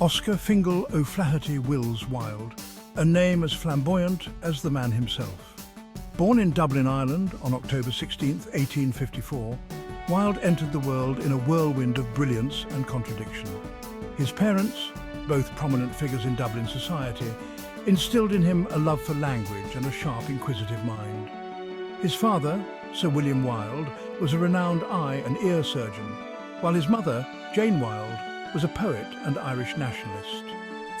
Oscar Fingal O'Flaherty Wills Wilde, a name as flamboyant as the man himself. Born in Dublin, Ireland on October 16, 1854, Wilde entered the world in a whirlwind of brilliance and contradiction. His parents, both prominent figures in Dublin society, instilled in him a love for language and a sharp, inquisitive mind. His father, Sir William Wilde, was a renowned eye and ear surgeon, while his mother, Jane Wilde, was a poet and Irish nationalist.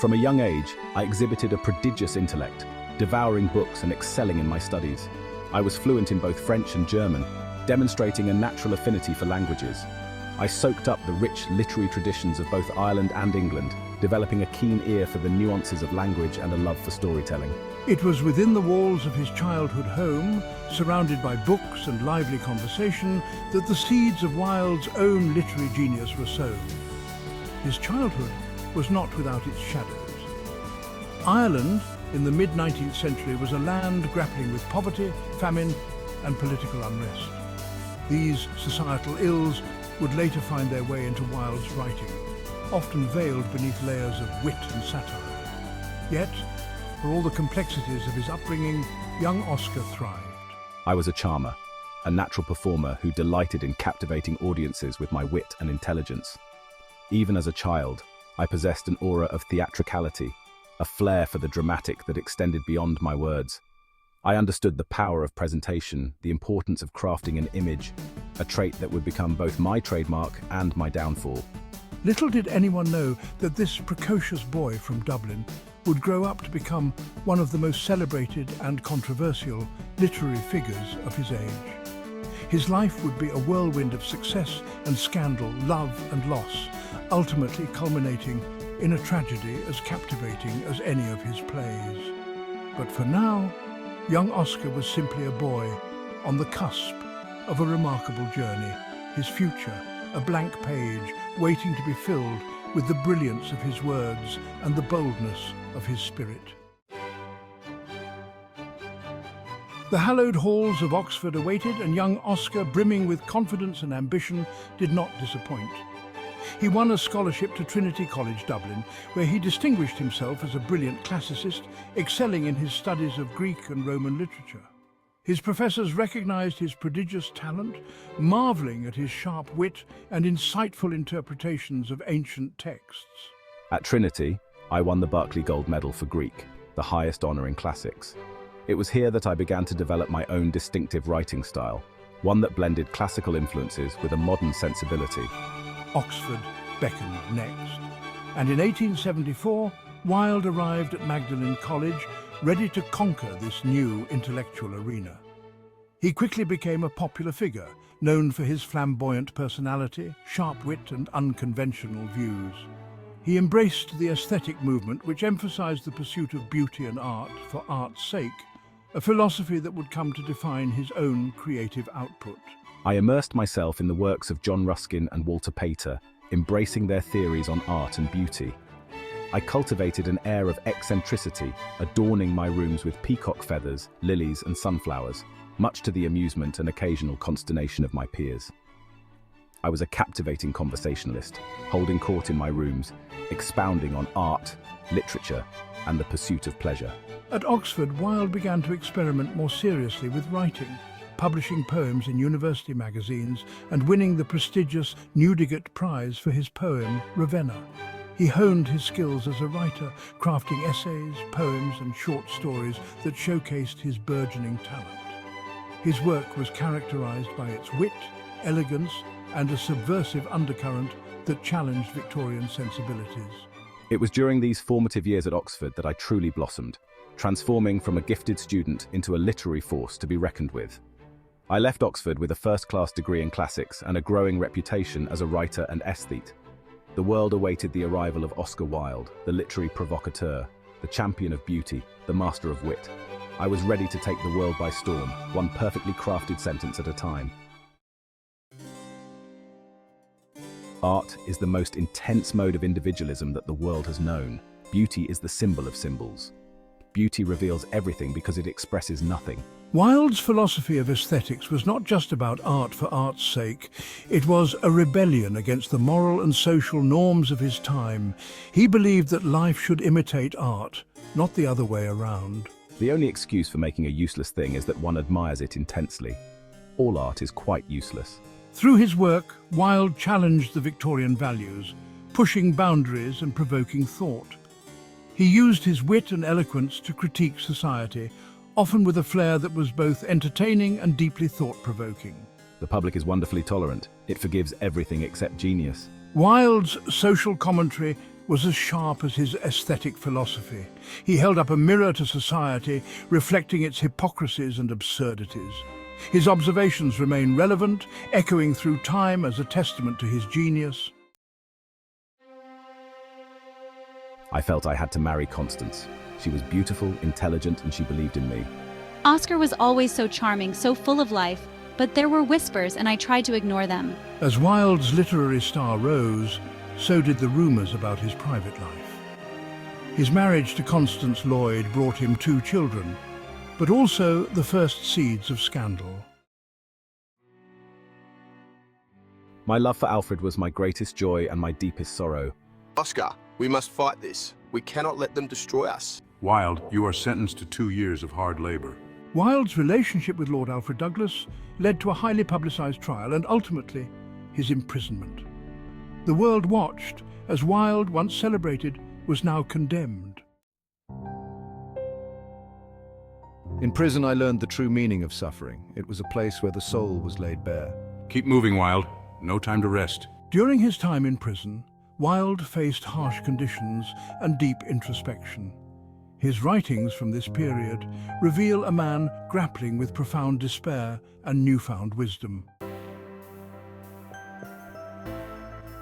From a young age, I exhibited a prodigious intellect, devouring books and excelling in my studies. I was fluent in both French and German, demonstrating a natural affinity for languages. I soaked up the rich literary traditions of both Ireland and England, developing a keen ear for the nuances of language and a love for storytelling. It was within the walls of his childhood home, surrounded by books and lively conversation, that the seeds of Wilde's own literary genius were sown. His childhood was not without its shadows. Ireland, in the mid-19th century, was a land grappling with poverty, famine, and political unrest. These societal ills would later find their way into Wilde's writing, often veiled beneath layers of wit and satire. Yet, for all the complexities of his upbringing, young Oscar thrived. I was a charmer, a natural performer who delighted in captivating audiences with my wit and intelligence. Even as a child, I possessed an aura of theatricality, a flair for the dramatic that extended beyond my words. I understood the power of presentation, the importance of crafting an image, a trait that would become both my trademark and my downfall. Little did anyone know that this precocious boy from Dublin would grow up to become one of the most celebrated and controversial literary figures of his age. His life would be a whirlwind of success and scandal, love and loss, ultimately culminating in a tragedy as captivating as any of his plays. But for now, young Oscar was simply a boy on the cusp of a remarkable journey, his future a blank page waiting to be filled with the brilliance of his words and the boldness of his spirit. The hallowed halls of Oxford awaited, and young Oscar, brimming with confidence and ambition, did not disappoint. He won a scholarship to Trinity College, Dublin, where he distinguished himself as a brilliant classicist, excelling in his studies of Greek and Roman literature. His professors recognized his prodigious talent, marveling at his sharp wit and insightful interpretations of ancient texts. At Trinity, I won the Berkeley Gold Medal for Greek, the highest honor in classics. It was here that I began to develop my own distinctive writing style, one that blended classical influences with a modern sensibility. Oxford beckoned next, and in 1874, Wilde arrived at Magdalen College, ready to conquer this new intellectual arena. He quickly became a popular figure, known for his flamboyant personality, sharp wit and unconventional views. He embraced the aesthetic movement, which emphasized the pursuit of beauty and art for art's sake, a philosophy that would come to define his own creative output. I immersed myself in the works of John Ruskin and Walter Pater, embracing their theories on art and beauty. I cultivated an air of eccentricity, adorning my rooms with peacock feathers, lilies and sunflowers, much to the amusement and occasional consternation of my peers. I was a captivating conversationalist, holding court in my rooms, expounding on art, literature, and the pursuit of pleasure. At Oxford, Wilde began to experiment more seriously with writing, publishing poems in university magazines and winning the prestigious Newdigate Prize for his poem, Ravenna. He honed his skills as a writer, crafting essays, poems and short stories that showcased his burgeoning talent. His work was characterized by its wit, elegance, and a subversive undercurrent that challenged Victorian sensibilities. It was during these formative years at Oxford that I truly blossomed, transforming from a gifted student into a literary force to be reckoned with. I left Oxford with a first-class degree in classics and a growing reputation as a writer and aesthete. The world awaited the arrival of Oscar Wilde, the literary provocateur, the champion of beauty, the master of wit. I was ready to take the world by storm, one perfectly crafted sentence at a time. Art is the most intense mode of individualism that the world has known. Beauty is the symbol of symbols. Beauty reveals everything because it expresses nothing. Wilde's philosophy of aesthetics was not just about art for art's sake. It was a rebellion against the moral and social norms of his time. He believed that life should imitate art, not the other way around. The only excuse for making a useless thing is that one admires it intensely. All art is quite useless. Through his work, Wilde challenged the Victorian values, pushing boundaries and provoking thought. He used his wit and eloquence to critique society, often with a flair that was both entertaining and deeply thought-provoking. The public is wonderfully tolerant. It forgives everything except genius. Wilde's social commentary was as sharp as his aesthetic philosophy. He held up a mirror to society, reflecting its hypocrisies and absurdities. His observations remain relevant, echoing through time as a testament to his genius. I felt I had to marry Constance. She was beautiful, intelligent, and she believed in me. Oscar was always so charming, so full of life, but there were whispers and I tried to ignore them. As Wilde's literary star rose, so did the rumors about his private life. His marriage to Constance Lloyd brought him 2 children, but also the first seeds of scandal. My love for Alfred was my greatest joy and my deepest sorrow. Oscar, we must fight this. We cannot let them destroy us. Wilde, you are sentenced to 2 years of hard labor. Wilde's relationship with Lord Alfred Douglas led to a highly publicized trial and ultimately his imprisonment. The world watched as Wilde, once celebrated, was now condemned. In prison, I learned the true meaning of suffering. It was a place where the soul was laid bare. Keep moving, Wilde. No time to rest. During his time in prison, Wilde faced harsh conditions and deep introspection. His writings from this period reveal a man grappling with profound despair and newfound wisdom.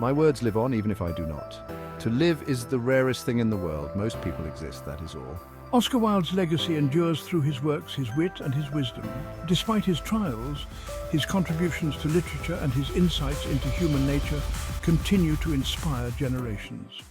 My words live on even if I do not. To live is the rarest thing in the world. Most people exist, that is all. Oscar Wilde's legacy endures through his works, his wit and his wisdom. Despite his trials, his contributions to literature and his insights into human nature continue to inspire generations.